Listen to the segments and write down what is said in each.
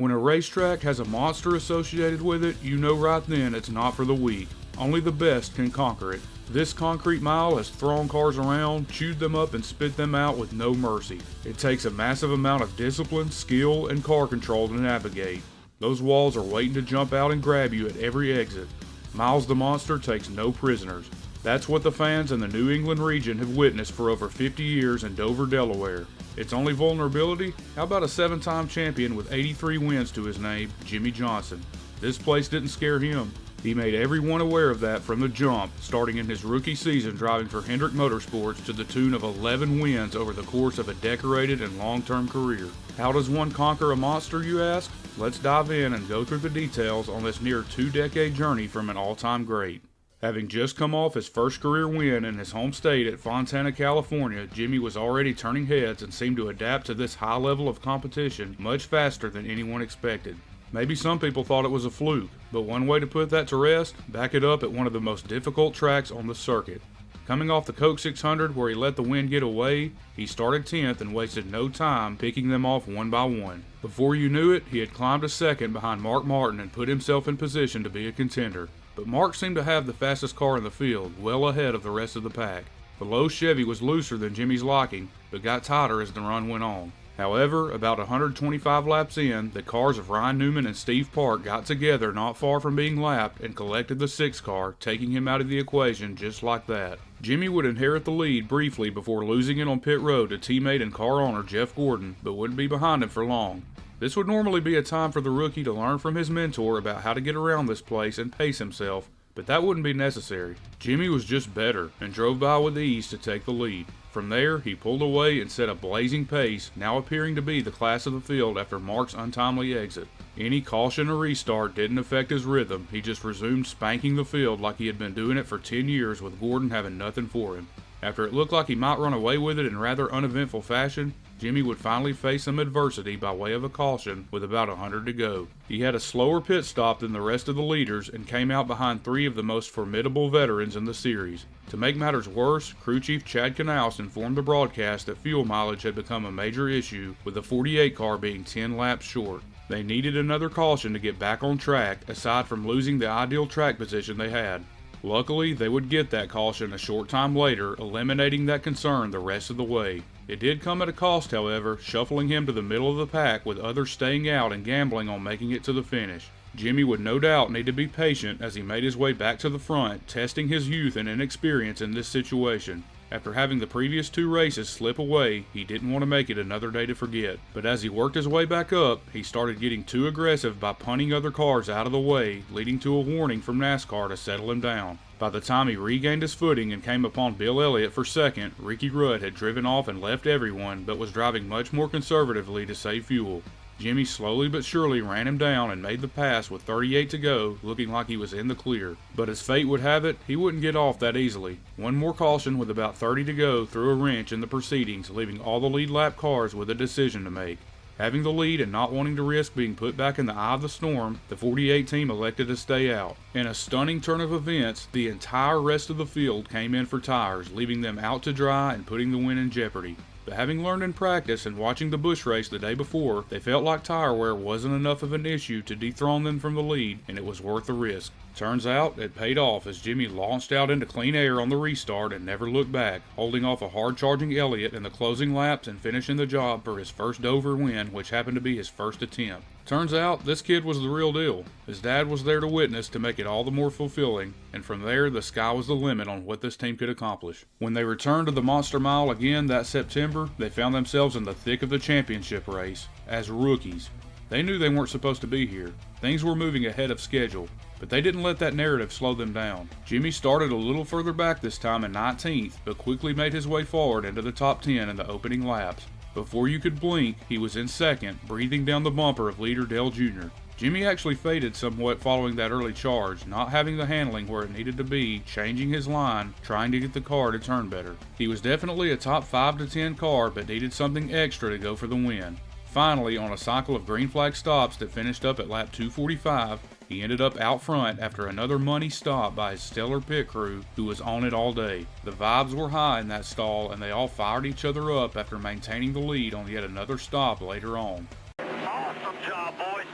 When a racetrack has a monster associated with it, you know right then it's not for the weak. Only the best can conquer it. This concrete mile has thrown cars around, chewed them up, and spit them out with no mercy. It takes a massive amount of discipline, skill, and car control to navigate. Those walls are waiting to jump out and grab you at every exit. Miles the Monster takes no prisoners. That's what the fans in the New England region have witnessed for over 50 years in Dover, Delaware. Its only vulnerability? How about a 7-time champion with 83 wins to his name, Jimmie Johnson? This place didn't scare him. He made everyone aware of that from the jump, starting in his rookie season driving for Hendrick Motorsports to the tune of 11 wins over the course of a decorated and long-term career. How does one conquer a monster, you ask? Let's dive in and go through the details on this near 2-decade journey from an all-time great. Having just come off his first career win in his home state at Fontana, California, Jimmie was already turning heads and seemed to adapt to this high level of competition much faster than anyone expected. Maybe some people thought it was a fluke, but one way to put that to rest, back it up at one of the most difficult tracks on the circuit. Coming off the Coke 600 where he let the win get away, he started 10th and wasted no time picking them off one by one. Before you knew it, he had climbed a second behind Mark Martin and put himself in position to be a contender. But Mark seemed to have the fastest car in the field, well ahead of the rest of the pack. The Lowe Chevy was looser than Jimmie's liking, but got tighter as the run went on. However, about 125 laps in, the cars of Ryan Newman and Steve Park got together not far from being lapped and collected the 6 car, taking him out of the equation just like that. Jimmie would inherit the lead briefly before losing it on pit road to teammate and car owner Jeff Gordon, but wouldn't be behind him for long. This would normally be a time for the rookie to learn from his mentor about how to get around this place and pace himself, but that wouldn't be necessary. Jimmie was just better and drove by with ease to take the lead. From there, he pulled away and set a blazing pace, now appearing to be the class of the field after Mark's untimely exit. Any caution or restart didn't affect his rhythm, he just resumed spanking the field like he had been doing it for 10 years with Gordon having nothing for him. After it looked like he might run away with it in rather uneventful fashion, Jimmie would finally face some adversity by way of a caution with about 100 to go. He had a slower pit stop than the rest of the leaders and came out behind 3 of the most formidable veterans in the series. To make matters worse, crew chief Chad Knaus informed the broadcast that fuel mileage had become a major issue, with the 48 car being 10 laps short. They needed another caution to get back on track, aside from losing the ideal track position they had. Luckily, they would get that caution a short time later, eliminating that concern the rest of the way. It did come at a cost, however, shuffling him to the middle of the pack with others staying out and gambling on making it to the finish. Jimmie would no doubt need to be patient as he made his way back to the front, testing his youth and inexperience in this situation. After having the previous 2 races slip away, he didn't want to make it another day to forget. But as he worked his way back up, he started getting too aggressive by punting other cars out of the way, leading to a warning from NASCAR to settle him down. By the time he regained his footing and came upon Bill Elliott for second, Ricky Rudd had driven off and left everyone, but was driving much more conservatively to save fuel. Jimmie slowly but surely ran him down and made the pass with 38 to go, looking like he was in the clear. But as fate would have it, he wouldn't get off that easily. One more caution with about 30 to go threw a wrench in the proceedings, leaving all the lead lap cars with a decision to make. Having the lead and not wanting to risk being put back in the eye of the storm, the 48 team elected to stay out. In a stunning turn of events, the entire rest of the field came in for tires, leaving them out to dry and putting the win in jeopardy. But having learned in practice and watching the Busch race the day before, they felt like tire wear wasn't enough of an issue to dethrone them from the lead, and it was worth the risk. Turns out, it paid off as Jimmie launched out into clean air on the restart and never looked back, holding off a hard-charging Elliott in the closing laps and finishing the job for his first Dover win, which happened to be his first attempt. Turns out, this kid was the real deal. His dad was there to witness to make it all the more fulfilling, and from there, the sky was the limit on what this team could accomplish. When they returned to the Monster Mile again that September, they found themselves in the thick of the championship race, as rookies. They knew they weren't supposed to be here. Things were moving ahead of schedule, but they didn't let that narrative slow them down. Jimmie started a little further back this time in 19th, but quickly made his way forward into the top 10 in the opening laps. Before you could blink, he was in second, breathing down the bumper of leader Dale Jr. Jimmie actually faded somewhat following that early charge, not having the handling where it needed to be, changing his line, trying to get the car to turn better. He was definitely a top 5 to 10 car, but needed something extra to go for the win. Finally, on a cycle of green flag stops that finished up at lap 245, he ended up out front after another money stop by his stellar pit crew who was on it all day. The vibes were high in that stall and they all fired each other up after maintaining the lead on yet another stop later on. Awesome job, boys.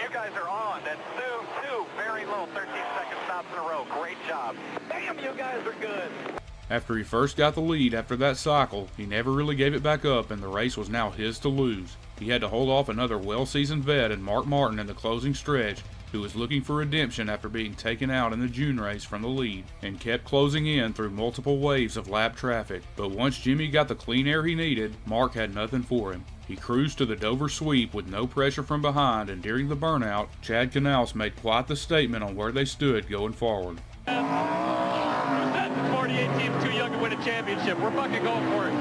You guys are on. That's two very low 13-second stops in a row. Great job. Damn, you guys are good. After he first got the lead after that cycle, he never really gave it back up and the race was now his to lose. He had to hold off another well-seasoned vet in Mark Martin in the closing stretch, who was looking for redemption after being taken out in the June race from the lead, and kept closing in through multiple waves of lap traffic. But once Jimmie got the clean air he needed, Mark had nothing for him. He cruised to the Dover sweep with no pressure from behind, and during the burnout, Chad Knaus made quite the statement on where they stood going forward. That 48 team's too young to win a championship. We're fucking going for it.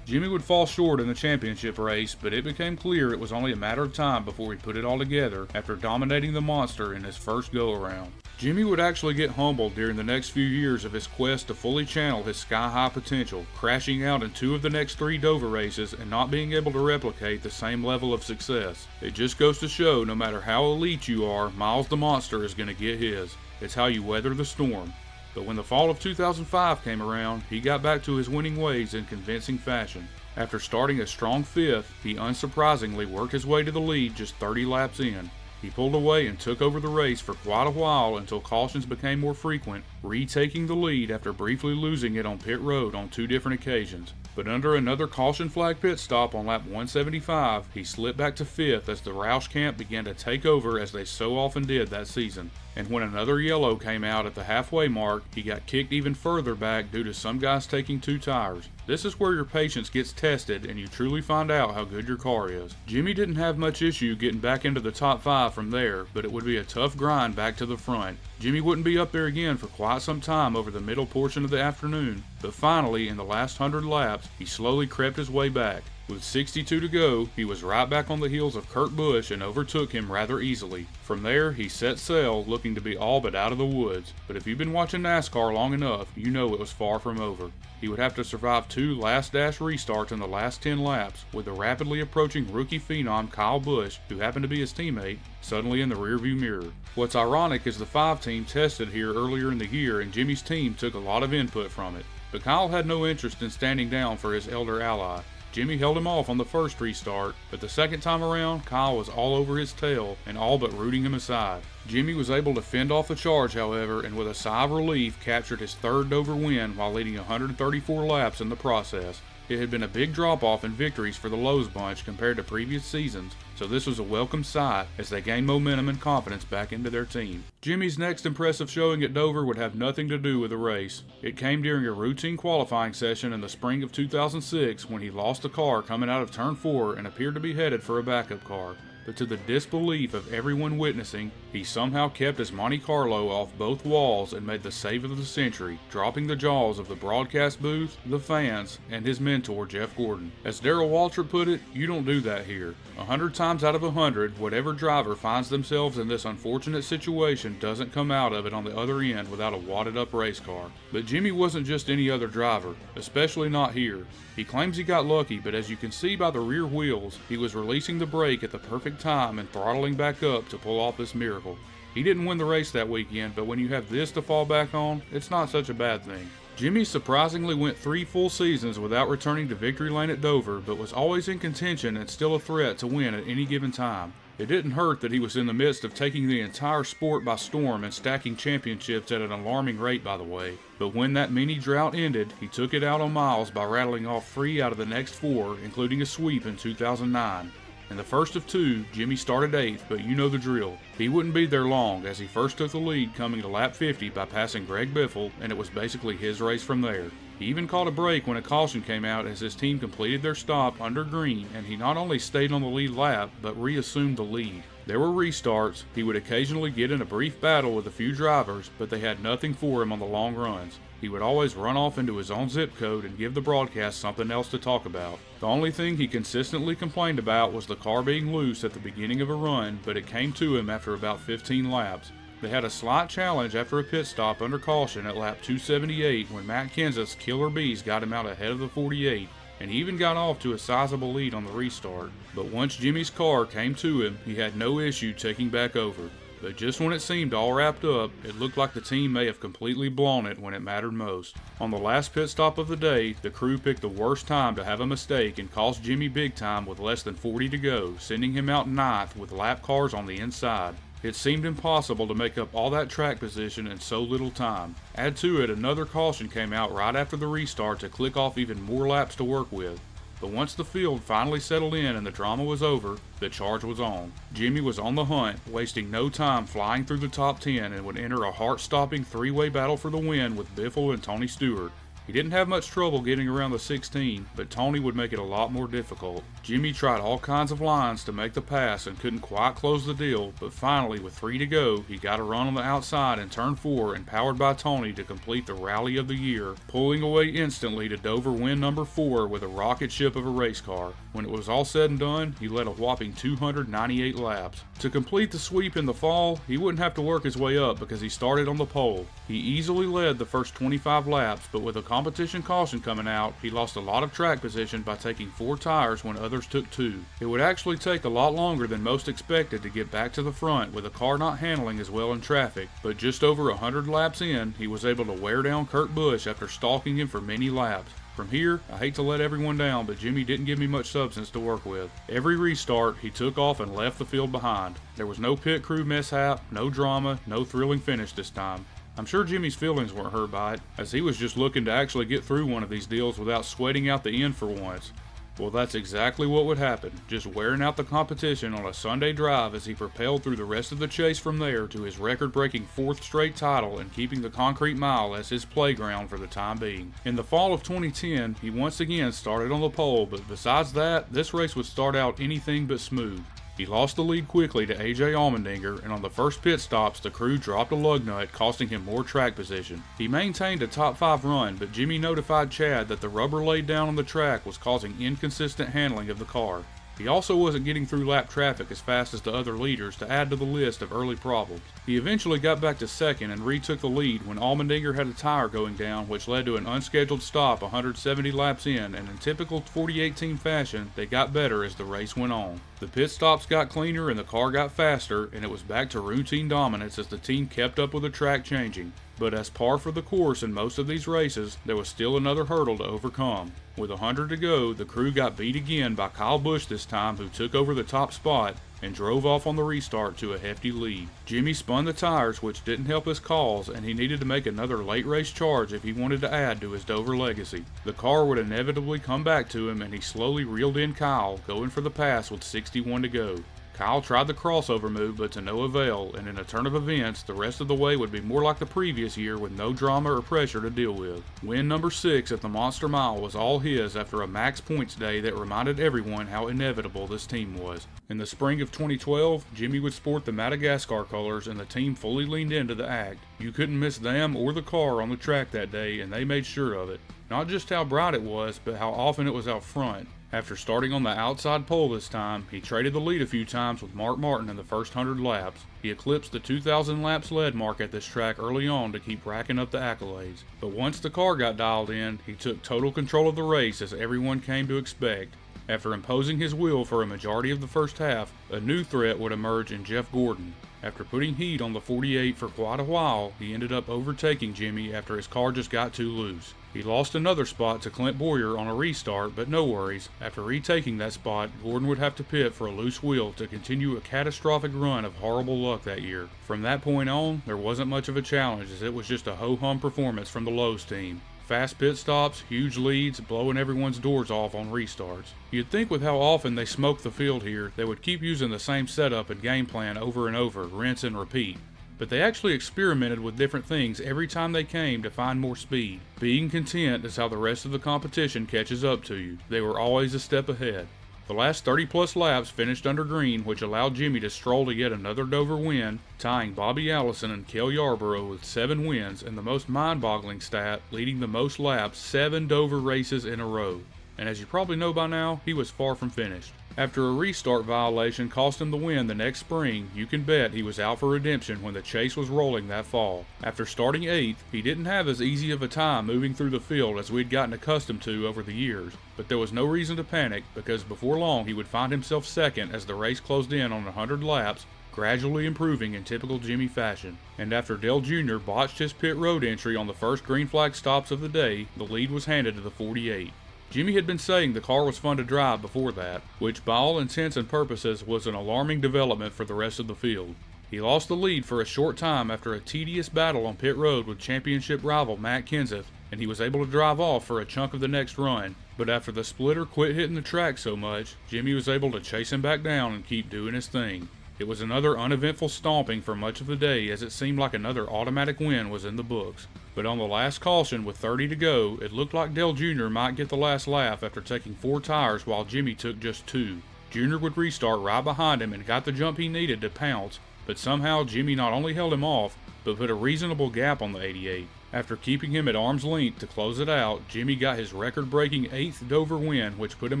Jimmie would fall short in the championship race, but it became clear it was only a matter of time before he put it all together after dominating the monster in his first go-around. Jimmie would actually get humbled during the next few years of his quest to fully channel his sky-high potential, crashing out in 2 of the next 3 Dover races and not being able to replicate the same level of success. It just goes to show no matter how elite you are, Miles the Monster is going to get his. It's how you weather the storm. But when the fall of 2005 came around, he got back to his winning ways in convincing fashion. After starting a strong 5th, he unsurprisingly worked his way to the lead just 30 laps in. He pulled away and took over the race for quite a while until cautions became more frequent, retaking the lead after briefly losing it on pit road on 2 different occasions. But under another caution flag pit stop on lap 175, he slipped back to 5th as the Roush camp began to take over as they so often did that season. And when another yellow came out at the halfway mark, he got kicked even further back due to some guys taking 2 tires. This is where your patience gets tested and you truly find out how good your car is. Jimmie didn't have much issue getting back into the top 5 from there, but it would be a tough grind back to the front. Jimmie wouldn't be up there again for quite some time over the middle portion of the afternoon, but finally in the last 100 laps, he slowly crept his way back. With 62 to go, he was right back on the heels of Kurt Busch and overtook him rather easily. From there, he set sail looking to be all but out of the woods, but if you've been watching NASCAR long enough, you know it was far from over. He would have to survive 2 last dash restarts in the last 10 laps, with the rapidly approaching rookie phenom Kyle Busch, who happened to be his teammate, suddenly in the rearview mirror. What's ironic is the 5 team tested here earlier in the year and Jimmie's team took a lot of input from it, but Kyle had no interest in standing down for his elder ally. Jimmie held him off on the first restart, but the second time around, Kyle was all over his tail and all but rooting him aside. Jimmie was able to fend off the charge, however, and with a sigh of relief captured his 3rd Dover win while leading 134 laps in the process. It had been a big drop-off in victories for the Lowe's bunch compared to previous seasons, so this was a welcome sight as they gained momentum and confidence back into their team. Jimmie's next impressive showing at Dover would have nothing to do with the race. It came during a routine qualifying session in the spring of 2006 when he lost a car coming out of turn 4 and appeared to be headed for a backup car. But to the disbelief of everyone witnessing, he somehow kept his Monte Carlo off both walls and made the save of the century, dropping the jaws of the broadcast booth, the fans, and his mentor Jeff Gordon. As Darrell Waltrip put it, you don't do that here. 100 times out of 100, whatever driver finds themselves in this unfortunate situation doesn't come out of it on the other end without a wadded up race car. But Jimmie wasn't just any other driver, especially not here. He claims he got lucky, but as you can see by the rear wheels, he was releasing the brake at the perfect time and throttling back up to pull off this miracle. He didn't win the race that weekend, but when you have this to fall back on, it's not such a bad thing. Jimmie surprisingly went 3 full seasons without returning to victory lane at Dover, but was always in contention and still a threat to win at any given time. It didn't hurt that he was in the midst of taking the entire sport by storm and stacking championships at an alarming rate, by the way. But when that mini drought ended, he took it out on Miles by rattling off 3 out of the next 4, including a sweep in 2009. In the first of 2, Jimmie started 8th, but you know the drill. He wouldn't be there long as he first took the lead coming to lap 50 by passing Greg Biffle, and it was basically his race from there. He even caught a break when a caution came out as his team completed their stop under green, and he not only stayed on the lead lap, but reassumed the lead. There were restarts, he would occasionally get in a brief battle with a few drivers, but they had nothing for him on the long runs. He would always run off into his own zip code and give the broadcast something else to talk about. The only thing he consistently complained about was the car being loose at the beginning of a run, but it came to him after about 15 laps. They had a slight challenge after a pit stop under caution at lap 278 when Matt Kenseth's Killer Bees got him out ahead of the 48, and he even got off to a sizable lead on the restart. But once Jimmie's car came to him, he had no issue taking back over. But just when it seemed all wrapped up, it looked like the team may have completely blown it when it mattered most. On the last pit stop of the day, the crew picked the worst time to have a mistake and cost Jimmie big time with less than 40 to go, sending him out ninth with lap cars on the inside. It seemed impossible to make up all that track position in so little time. Add to it, another caution came out right after the restart to click off even more laps to work with. But once the field finally settled in and the drama was over, the charge was on. Jimmie was on the hunt, wasting no time flying through the top 10 and would enter a heart-stopping three-way battle for the win with Biffle and Tony Stewart. He didn't have much trouble getting around the 16, but Tony would make it a lot more difficult. Jimmie tried all kinds of lines to make the pass and couldn't quite close the deal, but finally with 3 to go, he got a run on the outside in turn 4 and powered by Tony to complete the rally of the year, pulling away instantly to Dover win number 4 with a rocket ship of a race car. When it was all said and done, he led a whopping 298 laps. To complete the sweep in the fall, he wouldn't have to work his way up because he started on the pole. He easily led the first 25 laps, but with a competition caution coming out, he lost a lot of track position by taking 4 tires when others took 2. It would actually take a lot longer than most expected to get back to the front with the car not handling as well in traffic, but just over 100 laps in, he was able to wear down Kurt Busch after stalking him for many laps. From here, I hate to let everyone down, but Jimmie didn't give me much substance to work with. Every restart, he took off and left the field behind. There was no pit crew mishap, no drama, no thrilling finish this time. I'm sure Jimmie's feelings weren't hurt by it, as he was just looking to actually get through one of these deals without sweating out the end for once. Well, that's exactly what would happen, just wearing out the competition on a Sunday drive as he propelled through the rest of the chase from there to his record-breaking 4th straight title and keeping the concrete mile as his playground for the time being. In the fall of 2010, he once again started on the pole, but besides that, this race would start out anything but smooth. He lost the lead quickly to AJ Allmendinger, and on the first pit stops, the crew dropped a lug nut, costing him more track position. He maintained a top 5 run, but Jimmie notified Chad that the rubber laid down on the track was causing inconsistent handling of the car. He also wasn't getting through lap traffic as fast as the other leaders to add to the list of early problems. He eventually got back to second and retook the lead when Allmendinger had a tire going down, which led to an unscheduled stop 170 laps in, and in typical 2018 fashion, they got better as the race went on. The pit stops got cleaner and the car got faster, and it was back to routine dominance as the team kept up with the track changing. But as par for the course in most of these races, there was still another hurdle to overcome. With 100 to go, the crew got beat again by Kyle Busch this time, who took over the top spot and drove off on the restart to a hefty lead. Jimmie spun the tires, which didn't help his cause, and he needed to make another late race charge if he wanted to add to his Dover legacy. The car would inevitably come back to him, and he slowly reeled in Kyle, going for the pass with 61 to go. Kyle tried the crossover move, but to no avail, and in a turn of events, the rest of the way would be more like the previous year with no drama or pressure to deal with. Win number 6 at the Monster Mile was all his after a max points day that reminded everyone how inevitable this team was. In the spring of 2012, Jimmie would sport the Madagascar colors, and the team fully leaned into the act. You couldn't miss them or the car on the track that day, and they made sure of it. Not just how bright it was, but how often it was out front. After starting on the outside pole this time, he traded the lead a few times with Mark Martin in the first 100 laps. He eclipsed the 2,000 laps lead mark at this track early on to keep racking up the accolades. But once the car got dialed in, he took total control of the race as everyone came to expect. After imposing his will for a majority of the first half, a new threat would emerge in Jeff Gordon. After putting heat on the 48 for quite a while, he ended up overtaking Jimmie after his car just got too loose. He lost another spot to Clint Boyer on a restart, but no worries. After retaking that spot, Gordon would have to pit for a loose wheel to continue a catastrophic run of horrible luck that year. From that point on, there wasn't much of a challenge as it was just a ho-hum performance from the Lowe's team. Fast pit stops, huge leads, blowing everyone's doors off on restarts. You'd think with how often they smoked the field here, they would keep using the same setup and game plan over and over, rinse and repeat. But they actually experimented with different things every time they came to find more speed. Being content is how the rest of the competition catches up to you. They were always a step ahead. The last 30-plus laps finished under green, which allowed Jimmie to stroll to yet another Dover win, tying Bobby Allison and Cale Yarborough with 7 wins, and the most mind-boggling stat, leading the most laps 7 Dover races in a row. And as you probably know by now, he was far from finished. After a restart violation cost him the win the next spring, you can bet he was out for redemption when the chase was rolling that fall. After starting 8th, he didn't have as easy of a time moving through the field as we'd gotten accustomed to over the years, but there was no reason to panic because before long he would find himself second as the race closed in on 100 laps, gradually improving in typical Jimmie fashion. And after Dale Jr. botched his pit road entry on the first green flag stops of the day, the lead was handed to the 48. Jimmie had been saying the car was fun to drive before that, which by all intents and purposes was an alarming development for the rest of the field. He lost the lead for a short time after a tedious battle on pit road with championship rival Matt Kenseth, and he was able to drive off for a chunk of the next run, but after the splitter quit hitting the track so much, Jimmie was able to chase him back down and keep doing his thing. It was another uneventful stomping for much of the day, as it seemed like another automatic win was in the books. But on the last caution with 30 to go, it looked like Dale Jr. might get the last laugh after taking 4 tires while Jimmie took just 2. Jr. would restart right behind him and got the jump he needed to pounce, but somehow Jimmie not only held him off, but put a reasonable gap on the 88. After keeping him at arm's length to close it out, Jimmie got his record-breaking 8th Dover win, which put him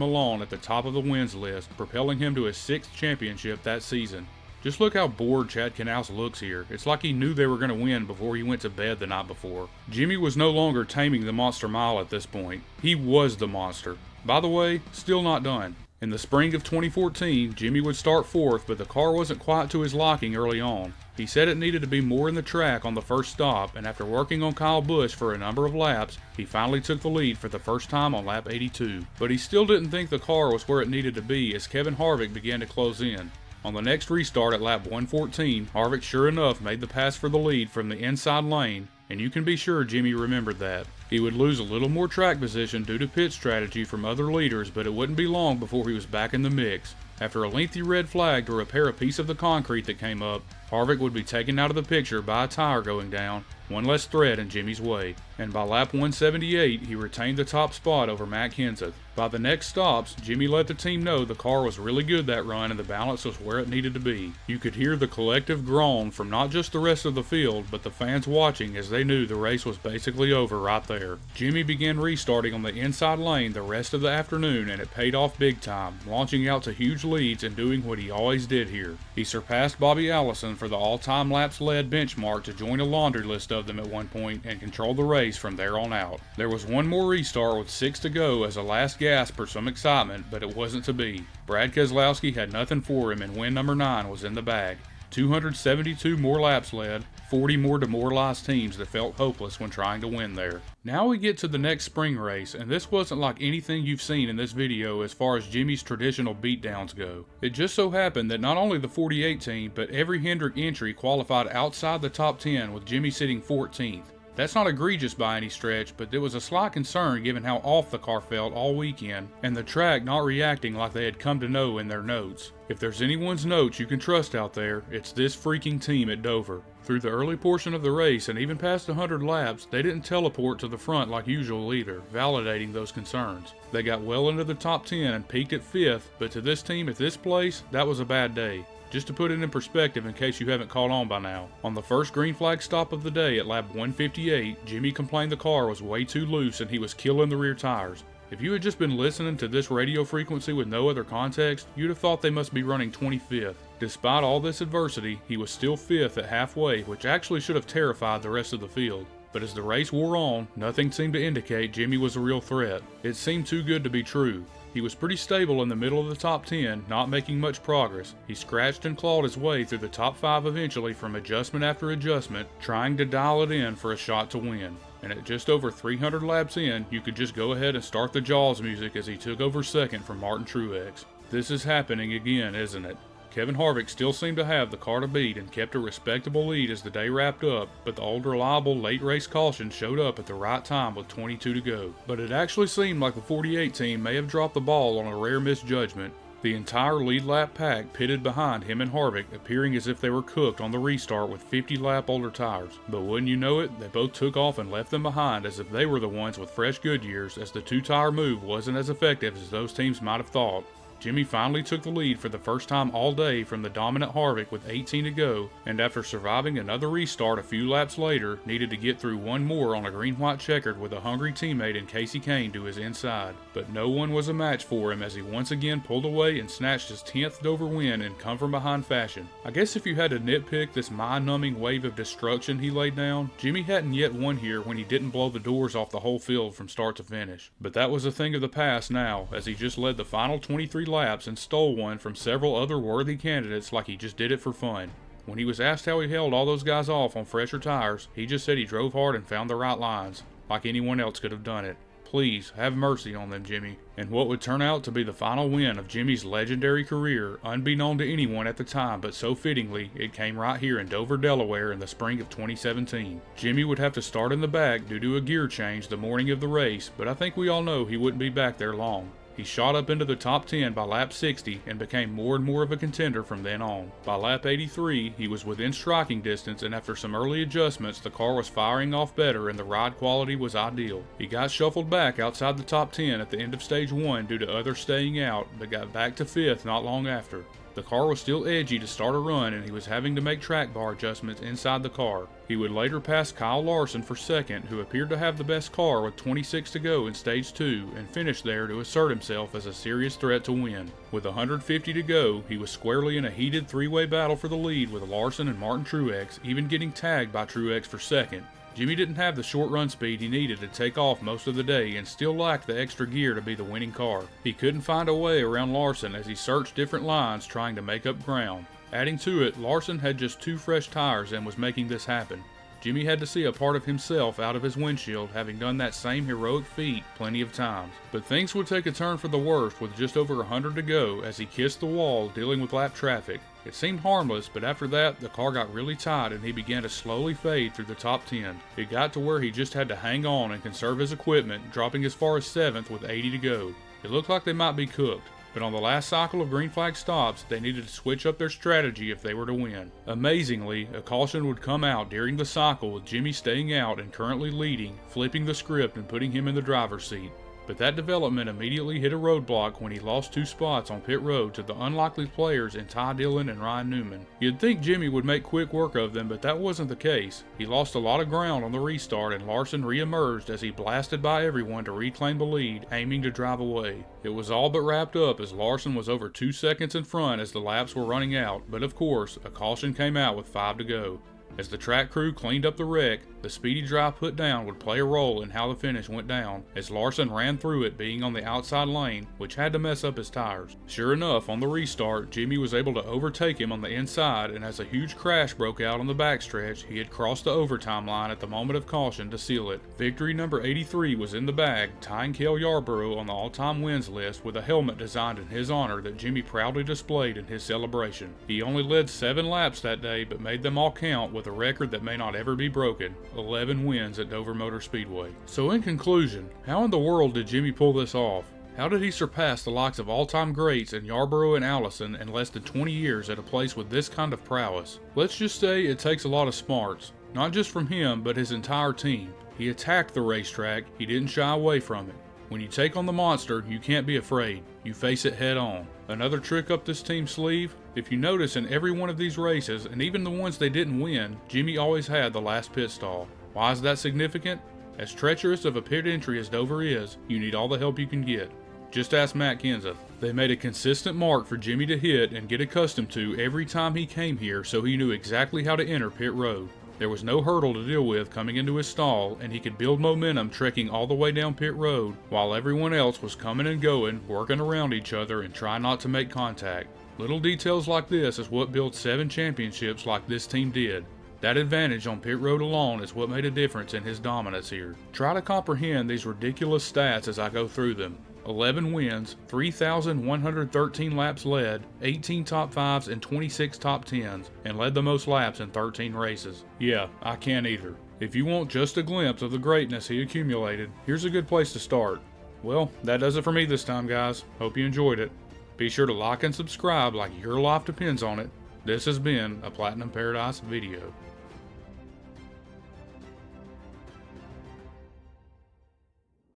alone at the top of the wins list, propelling him to his 6th championship that season. Just look how bored Chad Knaus looks here. It's like he knew they were going to win before he went to bed the night before. Jimmie was no longer taming the monster mile at this point. He was the monster. By the way, still not done. In the spring of 2014, Jimmie would start 4th, but the car wasn't quite to his liking early on. He said it needed to be more in the track on the first stop, and after working on Kyle Busch for a number of laps, he finally took the lead for the first time on lap 82. But he still didn't think the car was where it needed to be as Kevin Harvick began to close in. On the next restart at lap 114, Harvick sure enough made the pass for the lead from the inside lane, and you can be sure Jimmie remembered that. He would lose a little more track position due to pit strategy from other leaders, but it wouldn't be long before he was back in the mix. After a lengthy red flag to repair a piece of the concrete that came up, Harvick would be taken out of the picture by a tire going down, one less thread in Jimmie's way. And by lap 178, he retained the top spot over Matt Kenseth. By the next stops, Jimmie let the team know the car was really good that run and the balance was where it needed to be. You could hear the collective groan from not just the rest of the field, but the fans watching as they knew the race was basically over right there. Jimmie began restarting on the inside lane the rest of the afternoon, and it paid off big time, launching out to huge leads and doing what he always did here. He surpassed Bobby Allison for the all-time laps led benchmark to join a laundry list of them at one point and control the race from there on out. There was one more restart with 6 to go as a last gasp for some excitement, but it wasn't to be. Brad Keselowski had nothing for him and win number 9 was in the bag. 272 more laps led, 40 more demoralized teams that felt hopeless when trying to win there. Now we get to the next spring race, and this wasn't like anything you've seen in this video as far as Jimmie's traditional beatdowns go. It just so happened that not only the 48 team, but every Hendrick entry qualified outside the top 10 with Jimmie sitting 14th. That's not egregious by any stretch, but there was a slight concern given how off the car felt all weekend, and the track not reacting like they had come to know in their notes. If there's anyone's notes you can trust out there, it's this freaking team at Dover. Through the early portion of the race and even past 100 laps, they didn't teleport to the front like usual either, validating those concerns. They got well into the top 10 and peaked at 5th, but to this team at this place, that was a bad day. Just to put it in perspective in case you haven't caught on by now, on the first green flag stop of the day at lap 158, Jimmie complained the car was way too loose and he was killing the rear tires. If you had just been listening to this radio frequency with no other context, you'd have thought they must be running 25th. Despite all this adversity, he was still 5th at halfway, which actually should have terrified the rest of the field. But as the race wore on, nothing seemed to indicate Jimmie was a real threat. It seemed too good to be true. He was pretty stable in the middle of the top 10, not making much progress. He scratched and clawed his way through the top 5 eventually from adjustment after adjustment, trying to dial it in for a shot to win. And at just over 300 laps in, you could just go ahead and start the Jaws music as he took over second from Martin Truex. This is happening again, isn't it? Kevin Harvick still seemed to have the car to beat and kept a respectable lead as the day wrapped up, but the old reliable late race caution showed up at the right time with 22 to go. But it actually seemed like the 48 team may have dropped the ball on a rare misjudgment. The entire lead lap pack pitted behind him and Harvick, appearing as if they were cooked on the restart with 50 lap older tires. But wouldn't you know it, they both took off and left them behind as if they were the ones with fresh Goodyears, as the 2-tire move wasn't as effective as those teams might have thought. Jimmie finally took the lead for the first time all day from the dominant Harvick with 18 to go, and after surviving another restart a few laps later, needed to get through one more on a green-white checkered with a hungry teammate in Casey Kane to his inside. But no one was a match for him as he once again pulled away and snatched his 10th Dover win in come-from-behind fashion. I guess if you had to nitpick this mind-numbing wave of destruction he laid down, Jimmie hadn't yet won here when he didn't blow the doors off the whole field from start to finish. But that was a thing of the past now, as he just led the final 23 laps and stole one from several other worthy candidates like he just did it for fun. When he was asked how he held all those guys off on fresher tires, he just said he drove hard and found the right lines, like anyone else could have done it. Please, have mercy on them, Jimmie. And what would turn out to be the final win of Jimmie's legendary career, unbeknown to anyone at the time, but so fittingly, it came right here in Dover, Delaware in the spring of 2017. Jimmie would have to start in the back due to a gear change the morning of the race, but I think we all know he wouldn't be back there long. He shot up into the top 10 by lap 60 and became more and more of a contender from then on. By lap 83, he was within striking distance, and after some early adjustments, the car was firing off better and the ride quality was ideal. He got shuffled back outside the top 10 at the end of stage 1 due to others staying out, but got back to 5th not long after. The car was still edgy to start a run, and he was having to make track bar adjustments inside the car. He would later pass Kyle Larson for second, who appeared to have the best car with 26 to go in stage 2, and finished there to assert himself as a serious threat to win. With 150 to go, he was squarely in a heated three-way battle for the lead with Larson and Martin Truex, even getting tagged by Truex for second. Jimmie didn't have the short run speed he needed to take off most of the day and still lacked the extra gear to be the winning car. He couldn't find a way around Larson as he searched different lines trying to make up ground. Adding to it, Larson had just 2 fresh tires and was making this happen. Jimmie had to see a part of himself out of his windshield, having done that same heroic feat plenty of times. But things would take a turn for the worst with just over 100 to go as he kissed the wall dealing with lap traffic. It seemed harmless, but after that, the car got really tight and he began to slowly fade through the top 10. It got to where he just had to hang on and conserve his equipment, dropping as far as 7th with 80 to go. It looked like they might be cooked. But on the last cycle of green flag stops, they needed to switch up their strategy if they were to win. Amazingly, a caution would come out during the cycle with Jimmie staying out and currently leading, flipping the script and putting him in the driver's seat. But that development immediately hit a roadblock when he lost 2 spots on pit road to the unlikely players in Ty Dillon and Ryan Newman. You'd think Jimmie would make quick work of them, but that wasn't the case. He lost a lot of ground on the restart, and Larson re-emerged as he blasted by everyone to reclaim the lead, aiming to drive away. It was all but wrapped up as Larson was over 2 seconds in front as the laps were running out, but of course, a caution came out with 5 to go. As the track crew cleaned up the wreck, the speedy drive put down would play a role in how the finish went down, as Larson ran through it being on the outside lane, which had to mess up his tires. Sure enough, on the restart, Jimmie was able to overtake him on the inside, and as a huge crash broke out on the backstretch, he had crossed the overtime line at the moment of caution to seal it. Victory number 83 was in the bag, tying Cale Yarborough on the all-time wins list with a helmet designed in his honor that Jimmie proudly displayed in his celebration. He only led 7 laps that day, but made them all count with a record that may not ever be broken. 11 wins at Dover Motor Speedway. So in conclusion, how in the world did Jimmie pull this off? How did he surpass the likes of all-time greats in Yarborough and Allison in less than 20 years at a place with this kind of prowess? Let's just say it takes a lot of smarts. Not just from him, but his entire team. He attacked the racetrack, he didn't shy away from it. When you take on the monster, you can't be afraid. You face it head on. Another trick up this team's sleeve? If you notice in every one of these races, and even the ones they didn't win, Jimmie always had the last pit stall. Why is that significant? As treacherous of a pit entry as Dover is, you need all the help you can get. Just ask Matt Kenseth. They made a consistent mark for Jimmie to hit and get accustomed to every time he came here, so he knew exactly how to enter pit road. There was no hurdle to deal with coming into his stall, and he could build momentum trekking all the way down pit road, while everyone else was coming and going, working around each other and trying not to make contact. Little details like this is what built 7 championships like this team did. That advantage on pit road alone is what made a difference in his dominance here. Try to comprehend these ridiculous stats as I go through them. 11 wins, 3,113 laps led, 18 top 5s and 26 top 10s, and led the most laps in 13 races. Yeah, I can't either. If you want just a glimpse of the greatness he accumulated, here's a good place to start. Well, that does it for me this time, guys. Hope you enjoyed it. Be sure to like and subscribe like your life depends on it. This has been a Platinum Paradise video.